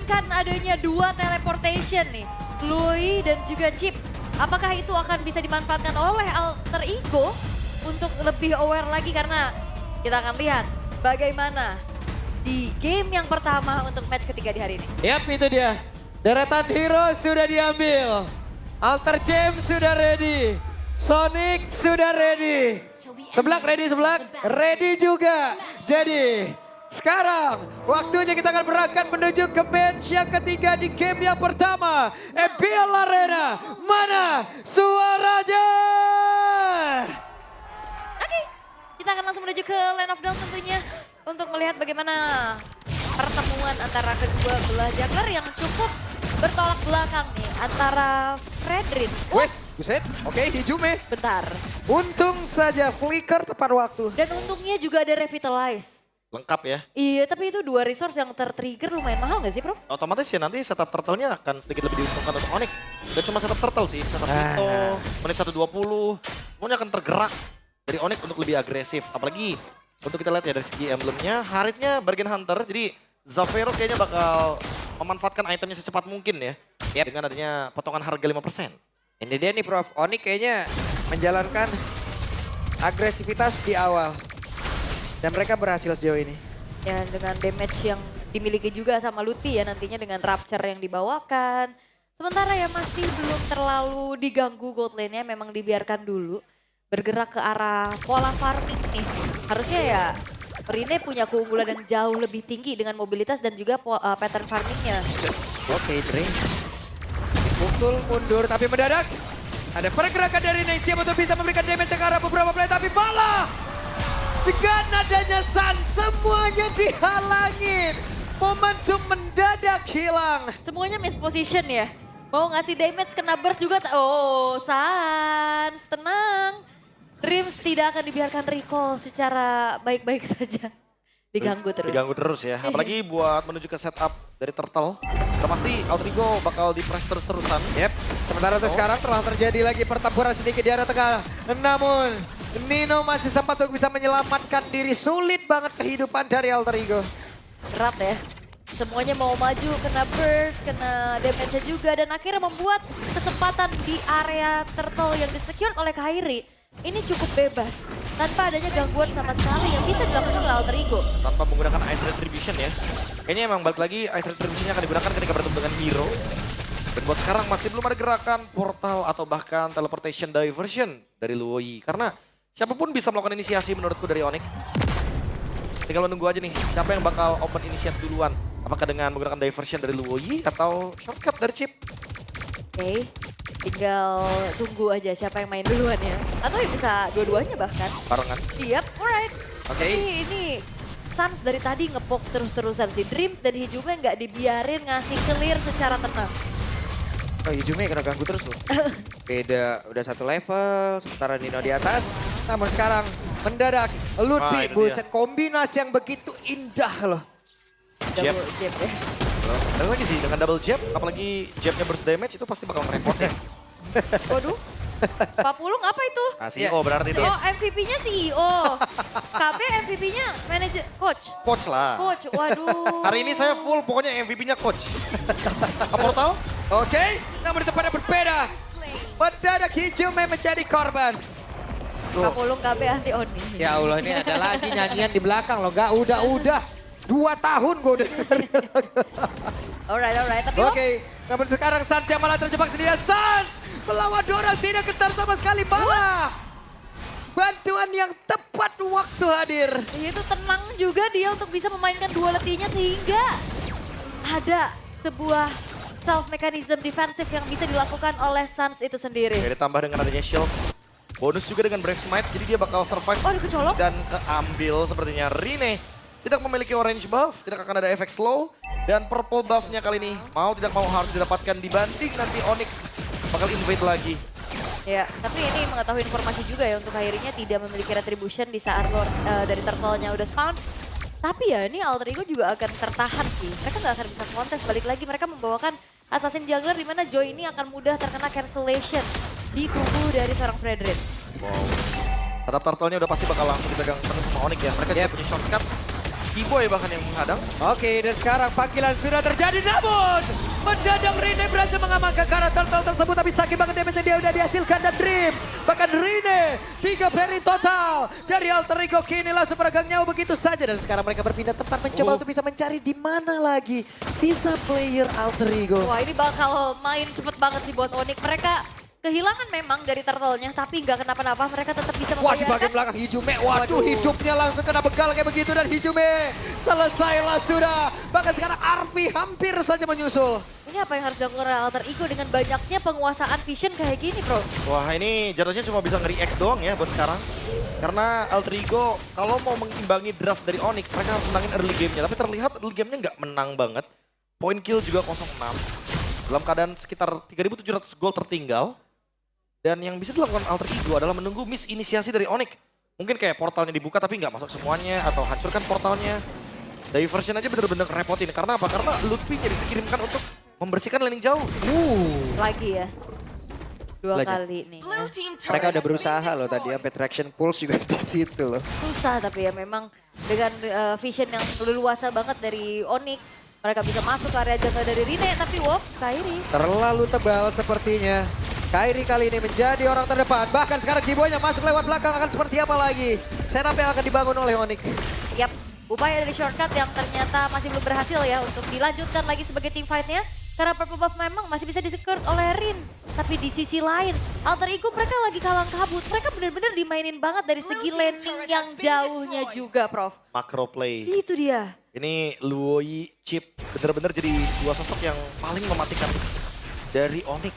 menginginkan adanya dua teleportation nih. Lui dan juga Chip. Apakah itu akan bisa dimanfaatkan oleh Alter Ego untuk lebih aware lagi karena kita akan lihat bagaimana di game yang pertama untuk match ketiga di hari ini. Yap, itu dia. Deretan hero sudah diambil. Alter James sudah ready. Sonic sudah ready. Seblak ready juga. Jadi sekarang waktunya kita akan berangkat menuju ke match yang ketiga di game yang pertama. MPL Arena, mana suaranya? Oke, kita akan langsung menuju ke Land of Dawn tentunya. Untuk melihat bagaimana pertemuan antara kedua belah jungler yang cukup bertolak belakang nih. Antara Fredrin. Weh, buset. Oke, Hijume. Bentar. Untung saja flicker tepat waktu. Dan untungnya juga ada Revitalize. Lengkap ya. Iya, tapi itu dua resource yang tertrigger lumayan mahal gak sih, Prof? Otomatis ya nanti setup turtle-nya akan sedikit lebih diuntungkan untuk Onyx. Dan cuma setup turtle sih, setup Vito, menit 1:20. Semuanya akan tergerak dari Onyx untuk lebih agresif. Apalagi untuk kita lihat ya dari segi emblemnya, Haritnya Bargain Hunter. Jadi Zafiro kayaknya bakal memanfaatkan itemnya secepat mungkin ya. Dengan adanya potongan harga 5%. Ini dia nih Prof, Onyx kayaknya menjalankan agresivitas di awal. Dan mereka berhasil sejauh ini. Ya, dengan damage yang dimiliki juga sama Luti ya nantinya dengan Rapture yang dibawakan. Sementara ya masih belum terlalu diganggu gold lane-nya, memang dibiarkan dulu. Bergerak ke arah pola farming nih. Harusnya ya Rine punya keunggulan yang jauh lebih tinggi dengan mobilitas dan juga pattern farmingnya. Oke, Dre. Pukul mundur tapi mendadak. Ada pergerakan dari Rine siap untuk bisa memberikan damage ke arah beberapa player tapi malah dengan adanya Sun semuanya dihalangin. Momentum mendadak hilang. Semuanya misposition ya. Mau ngasih damage kena burst juga. Oh, Sans, tenang. Dreams tidak akan dibiarkan recall secara baik-baik saja. Diganggu terus. Diganggu terus ya. Apalagi buat menuju ke setup dari Turtle. Udah pasti Altrigo bakal di-press terus-terusan. Yep. Sementara untuk sekarang telah terjadi lagi pertempuran sedikit di area tengah. Namun Nino masih sempat untuk bisa menyelamatkan diri. Sulit banget kehidupan dari Alter Ego. Berat ya. Semuanya mau maju, kena burst, kena damage juga. Dan akhirnya membuat kesempatan di area turtle yang disecure oleh Kairi. Ini cukup bebas. Tanpa adanya gangguan sama sekali yang bisa dilakukan oleh Alter Ego. Tanpa menggunakan Ice Retribution ya. Kayaknya emang balik lagi Ice Retribution akan digunakan ketika bertemu dengan hero. Dan buat sekarang masih belum ada gerakan portal atau bahkan teleportation diversion dari Luoyi. Karena siapapun bisa melakukan inisiasi menurutku dari Onyx. Tinggal menunggu aja nih, siapa yang bakal open initiate duluan. Apakah dengan menggunakan diversion dari Luoyi atau shortcut dari Chip? Oke, tinggal tunggu aja siapa yang main duluan ya. Atau ya bisa dua-duanya bahkan. Barengan. Siap, alright. Oke. Tapi ini Sans dari tadi ngepok terus-terusan sih. Dreams dan Hijume nggak dibiarin ngasih clear secara tenang. Oh, Hijume kena ganggu terus loh. Beda, udah satu level, sementara Nino di atas. Namun sekarang mendadak Lutfi, itu buset kombinasi yang begitu indah loh. Jab. Double jab ya. Dan lagi sih dengan double jab, apalagi jabnya burst damage itu pasti bakal merepotin. Waduh, Pak Pulung apa itu? Nah, CEO berarti itu. Oh, MVP-nya CEO. KB MVP-nya manajer coach. Coach lah. Coach, waduh. Hari ini saya full pokoknya MVP-nya coach. Ke portal? Oke, namun di tempatnya berbeda. Mendadak Hijume menjadi korban. Pak Pulung KB anti Oni. Ya Allah, ini ada lagi nyanyian di belakang loh. Gak udah. 2 tahun gue udah. Alright. Tapi Oke, namun sekarang Sans yang malah terjebak sendirian. Sans melawan orang tidak gentar sama sekali. Malah bantuan yang tepat waktu hadir. itu tenang juga dia untuk bisa memainkan dua letihnya sehingga ada sebuah self mechanism defensif yang bisa dilakukan oleh Sans itu sendiri. Oke, ditambah dengan adanya shield. Bonus juga dengan Brave Smite, jadi dia bakal survive. Oh, kecolok. Dan keambil sepertinya Rine. Tidak memiliki orange buff, tidak akan ada efek slow. Dan purple buff-nya kali ini mau tidak mau harus didapatkan dibanding nanti Onyx bakal invade lagi. Ya, tapi ini mengetahui informasi juga ya untuk akhirnya tidak memiliki retribution di saat Lord dari turtle-nya udah spawn. Tapi ya ini Alter Ego juga akan tertahan sih. Mereka nggak akan bisa kontes, balik lagi mereka membawakan Assassin Jungler di mana Joy ini akan mudah terkena cancellation di tubuh dari seorang Fredrin. Wow. Tetap turtle-nya udah pasti bakal langsung dipegang terus sama Onyx ya. Mereka juga punya shortcut. Kiboy bahkan yang menghadang. Oke, dan sekarang panggilan sudah terjadi, namun mendadak Rine berhasil mengamankan karakter tersebut, tapi sakit banget damage yang dia udah dihasilkan, dan Dreams bahkan Rine 3 parry total dari Alter Ego kini langsung peregang nyawa begitu saja, dan sekarang mereka berpindah tempat mencoba untuk bisa mencari di mana lagi sisa player Alter Ego. Wah, ini bakal main cepet banget sih buat Onyx. Mereka kehilangan memang dari turtle-nya, tapi nggak kenapa-napa, mereka tetap bisa Wah, di bagian membayarkan. belakang Hijume, waduh hidupnya langsung kena begal kayak begitu, dan Hijume selesailah sudah. Bahkan sekarang Arpi hampir saja menyusul. Ini apa yang harus dilakukan oleh Alter Ego dengan banyaknya penguasaan vision kayak gini, bro? Wah, ini jatuhnya cuma bisa nge-react doang ya buat sekarang. Karena Alter Ego kalau mau mengimbangi draft dari Onyx, mereka harus menangin early game-nya. Tapi terlihat early game-nya nggak menang banget. Point kill juga 0-6. Dalam keadaan sekitar 3.700 gold tertinggal. Dan yang bisa dilakukan Alter Ego adalah menunggu miss inisiasi dari Onyx. Mungkin kayak portalnya dibuka tapi nggak masuk semuanya, atau hancurkan portalnya. Diversion aja bener-bener repotin. Karena apa? Karena Lutfi-nya dikirimkan untuk membersihkan laning jauh. Lagi ya. Dua Lanjut. kali nih. Ya. Mereka udah berusaha loh tadi, sampai traction pulse juga di situ loh. Susah tapi ya memang dengan vision yang leluasa banget dari Onyx. Mereka bisa masuk ke area jungle dari Rine, tapi wow, Kairi. Terlalu tebal sepertinya. Kairi kali ini menjadi orang terdepan. Bahkan sekarang Kiboynya masuk lewat belakang, akan seperti apa lagi? Setup yang akan dibangun oleh Onyx. Yap, upaya dari shortcut yang ternyata masih belum berhasil ya untuk dilanjutkan lagi sebagai team fight-nya. Karena purple buff memang masih bisa di-skirt oleh Rin. Tapi di sisi lain, Alter Ego mereka lagi kalang kabut. Mereka benar-benar dimainin banget dari segi landing yang jauhnya juga, Prof. Macro play. Itu dia. Ini Luoyi, Chip bener-bener jadi dua sosok yang paling mematikan dari Onyx.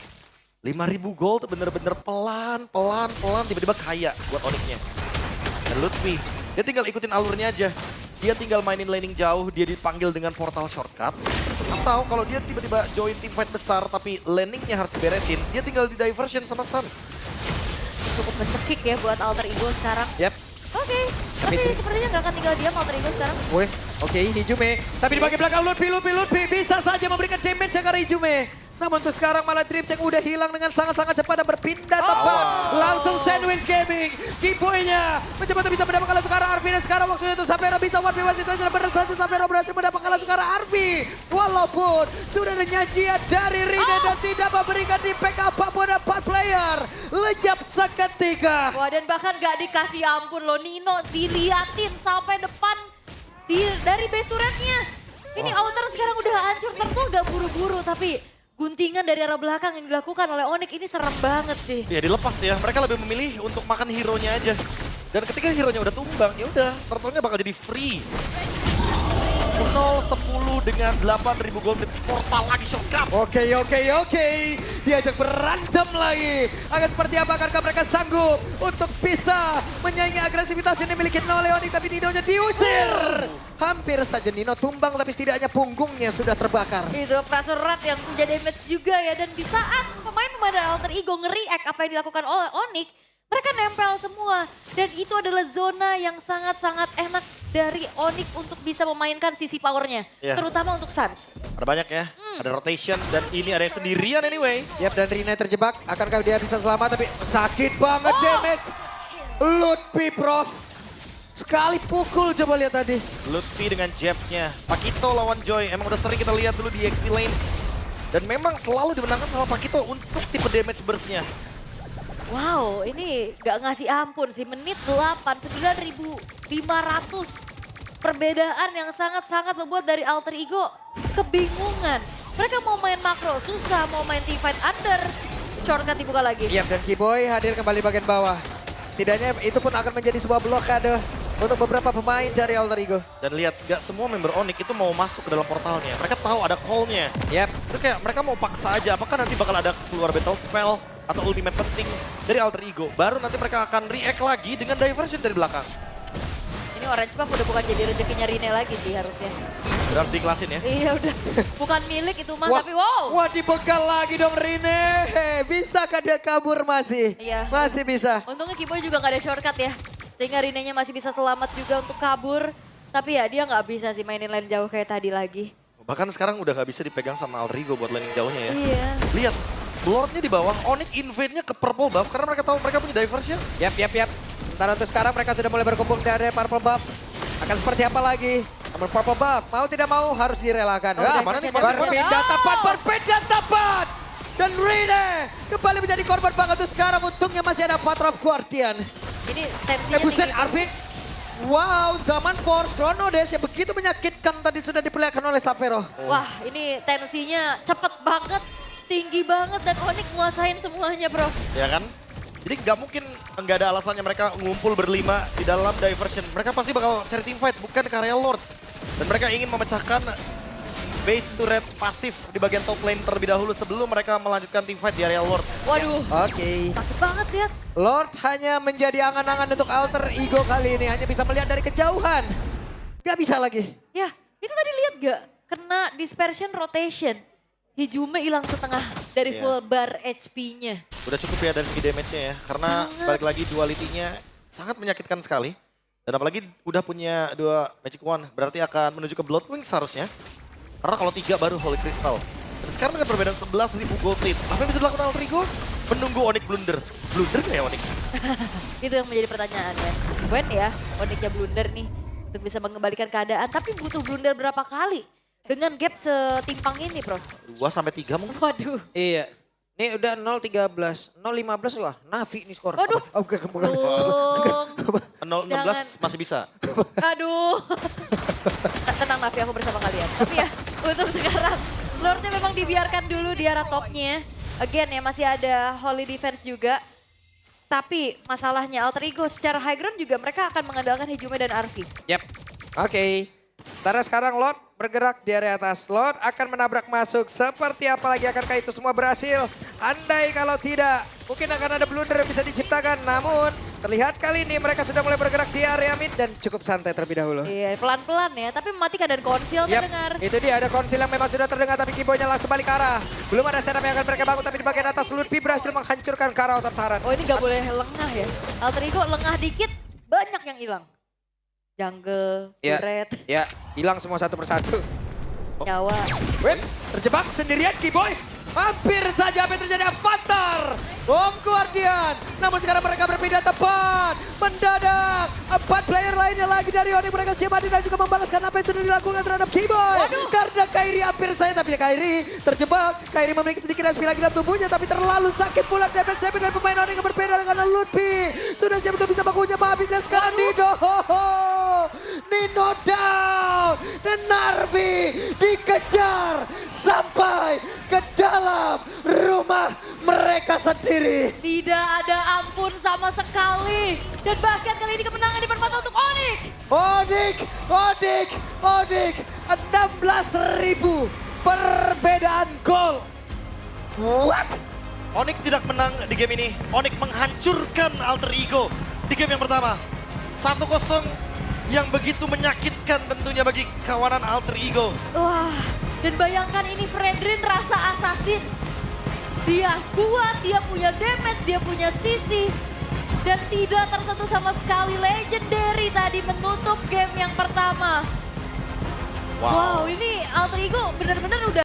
5.000 gold bener-bener pelan tiba-tiba kaya buat Onyx-nya. Dan Lutfi, dia tinggal ikutin alurnya aja. Dia tinggal mainin laning jauh, dia dipanggil dengan portal shortcut. Atau kalau dia tiba-tiba join team fight besar tapi landingnya harus diberesin, dia tinggal di diversion sama Suns. Cukup mencekik ya buat Alter Ego sekarang. Yap. Oke, sepertinya nggak akan tinggal diam Alter Ego sekarang. Wih, oke Hijume. Tapi di bagian belakang Lutfi bisa saja memberikan damage ke Hijume. Namun untuk sekarang malah Dreams yang udah hilang dengan sangat-sangat cepat dan berpindah tepat. Langsung sandwich gaming. Kiboynya mencoba untuk bisa mendapatkan Lasukara Arfi. Dan sekarang waktunya untuk Sapero bisa 1v1 situasi. Benar saja Sapero berhasil mendapatkan Lasukara Arfi. Walaupun sudah ada nyajian dari Rine dan tidak memberikan impact apapun 4 player. Lejap seketika. Wah, dan bahkan gak dikasih ampun loh, Nino diliatin sampai depan dari base turretnya. Ini outer sekarang udah hancur, Turtle gak buru-buru, tapi guntingan dari arah belakang yang dilakukan oleh Onyx ini serem banget sih. Ya dilepas ya, mereka lebih memilih untuk makan hero-nya aja. Dan ketika hero-nya udah tumbang, ya udah, turtle-nya bakal jadi free. 0-10 dengan 8.000 gold portal lagi shotgun. Oke. Diajak berantem lagi. Akan seperti apa? Akankah mereka sanggup untuk bisa menyaingi agresivitas yang dimiliki oleh Onyx, tapi Nino-nya diusir. Hampir saja Nino tumbang, tapi setidaknya punggungnya sudah terbakar. Itu pressure rat yang punya damage juga ya. Dan di saat pemain-pemain dari Alter Ego nge-react apa yang dilakukan oleh Onyx, mereka nempel semua. Dan itu adalah zona yang sangat-sangat enak dari Onyx untuk bisa memainkan sisi powernya. Iya. Terutama untuk Suns. Ada banyak ya, ada rotation dan ini ada yang sendirian anyway. Yap, dan Rina terjebak. Akankah dia bisa selamat? Tapi sakit banget damage. Lutfi, Prof. Sekali pukul, coba lihat tadi. Lutfi dengan jabnya. Pakito lawan Joy, emang udah sering kita lihat dulu di XP lane. Dan memang selalu dimenangkan sama Pakito untuk tipe damage burst-nya. Wow, ini gak ngasih ampun sih. Menit 8, 9.500. Perbedaan yang sangat-sangat membuat dari Alter Ego kebingungan. Mereka mau main makro, susah. Mau main team fight under. Shortcut dibuka lagi. Yap, dan Kiboy hadir kembali bagian bawah. Setidaknya itu pun akan menjadi sebuah blokade untuk beberapa pemain dari Alter Ego. Dan lihat, gak semua member Onyx itu mau masuk ke dalam portalnya. Mereka tahu ada call-nya. Yap. Itu kayak mereka mau paksa aja, apakah nanti bakal ada keluar battle spell atau ultimate penting dari Alter Ego. Baru nanti mereka akan react lagi dengan diversion dari belakang. Ini orange buff udah bukan jadi rezekinya Rine lagi sih harusnya. Udah harus diklasin ya. Iya udah, bukan milik itu mah, tapi wow. Wah, dibegal lagi dong Rine. Bisakah dia kabur masih? Iya. Masih bisa. Untungnya Kiboy juga gak ada shortcut ya. Sehingga Rine-nya masih bisa selamat juga untuk kabur. Tapi ya dia gak bisa sih mainin lane jauh kayak tadi lagi. Bahkan sekarang udah gak bisa dipegang sama Alter Ego buat laning jauhnya ya. Iya. Lihat, Lordnya di bawah, Onyx invade-nya ke purple buff karena mereka tahu mereka punya diversion. Yap. Sementara untuk sekarang mereka sudah mulai berkumpul dari Purple Buff. Akan seperti apa lagi? Namun Purple Buff mau tidak mau harus direlakan. Oh, mana nih, Berpindah tepat, berpindah tepat. Dan Rene kembali menjadi korban banget tuh sekarang. Untungnya masih ada Patra Guardian. Ini tensinya Buset, tinggi. Arfi. Wow, zaman Force Chrono Dash yang begitu menyakitkan tadi sudah diperlihatkan oleh Sapero. Wah, ini tensinya cepet banget, tinggi banget dan Onyx nguasain semuanya, bro. Ya kan? Jadi nggak mungkin nggak ada alasannya mereka ngumpul berlima di dalam diversion. Mereka pasti bakal cari team fight, bukan ke area Lord. Dan mereka ingin memecahkan base turret pasif di bagian top lane terlebih dahulu sebelum mereka melanjutkan team fight di area Lord. Waduh, Oke. sakit banget lihat. Lord hanya menjadi angan-angan untuk alter ego kali ini. Hanya bisa melihat dari kejauhan. Gak bisa lagi. Ya, itu tadi lihat gak? Kena dispersion rotation. Hijume hilang setengah dari Iya. full bar HP-nya. Udah cukup ya dari segi damage-nya ya. Karena Sangat. balik lagi duality-nya sangat menyakitkan sekali. Dan apalagi udah punya 2 Magic Wand. Berarti akan menuju ke Bloodwing seharusnya. Karena kalau 3 baru Holy Crystal. Dan sekarang dengan perbedaan 11.000 gold lead. Apa yang bisa dilakukan Alter Ego? Menunggu Onyx blunder. Blunder nggak ya Onyx? Itu yang menjadi pertanyaan kan. When ya Onyxnya blunder nih untuk bisa mengembalikan keadaan. Tapi butuh blunder berapa kali? Dengan gap setimpang ini, bro. 2-3 mungkin. Waduh. Iya. Ini udah 0-13. 0-15 wah Navi nih skor. Waduh. Oh, bukan. Tung. 0-16 masih bisa. Aduh. Tenang Nafi, aku bersama kalian. Tapi ya, untuk sekarang Lordnya memang dibiarkan dulu di arah topnya. Again ya, masih ada Holy Defense juga. Tapi masalahnya Alter Ego secara high ground juga mereka akan mengandalkan Hijume dan Arfi. Yap. Oke. Sementara sekarang Lord bergerak di area atas. Lord akan menabrak masuk. Seperti apa lagi akankah itu semua berhasil? Andai kalau tidak, mungkin akan ada blunder yang bisa diciptakan. Namun terlihat kali ini mereka sudah mulai bergerak di area mid dan cukup santai terlebih dahulu. Iya, pelan-pelan ya. Tapi mematikan dan konsil Yap, terdengar. itu dia ada konsil yang memang sudah terdengar tapi Kibonya langsung balik ke arah. Belum ada setup yang akan mereka bangun tapi di bagian atas Lutfi berhasil menghancurkan Karao tertaran. Oh ini gak boleh lengah ya. Alter Ego lengah dikit, banyak yang hilang. Jungle, Ya. turret, Ya, hilang semua satu persatu. nyawa. Web, terjebak sendirian Kiboy. Hampir saja apa yang terjadi Avatar. Om Guardian. Namun sekarang mereka berpindah tepat. Mendadak. 4 player lainnya lagi dari Onyx. Mereka siap hadir dan juga membalaskan apa yang sudah dilakukan terhadap Kiboy. Karena Kairi hampir saja. Tapi Kairi terjebak. Kairi memiliki sedikit SP lagi dalam tubuhnya. Tapi terlalu sakit pula damage dari pemain Onyx yang berbeda dengan Lutfi. Sudah siap untuk bisa bakunya habis. Dan sekarang Nino down. Dan Narvi dikejar sampai ke dalam rumah mereka sendiri. Tidak ada ampun sama sekali. Dan bahkan kali ini kemenangan di perempatan untuk Onyx. Onyx 16.000 perbedaan gol. What? Onyx tidak menang di game ini. Onyx menghancurkan Alter Ego di game yang pertama. 1-0 yang begitu menyakitkan tentunya bagi kawanan Alter Ego. Wah, dan bayangkan ini Fredrin rasa assassin. Dia kuat, dia punya damage, dia punya sisi. Dan tidak tersentuh sama sekali Legendary tadi menutup game yang pertama. Wow, ini Alter Ego benar-benar udah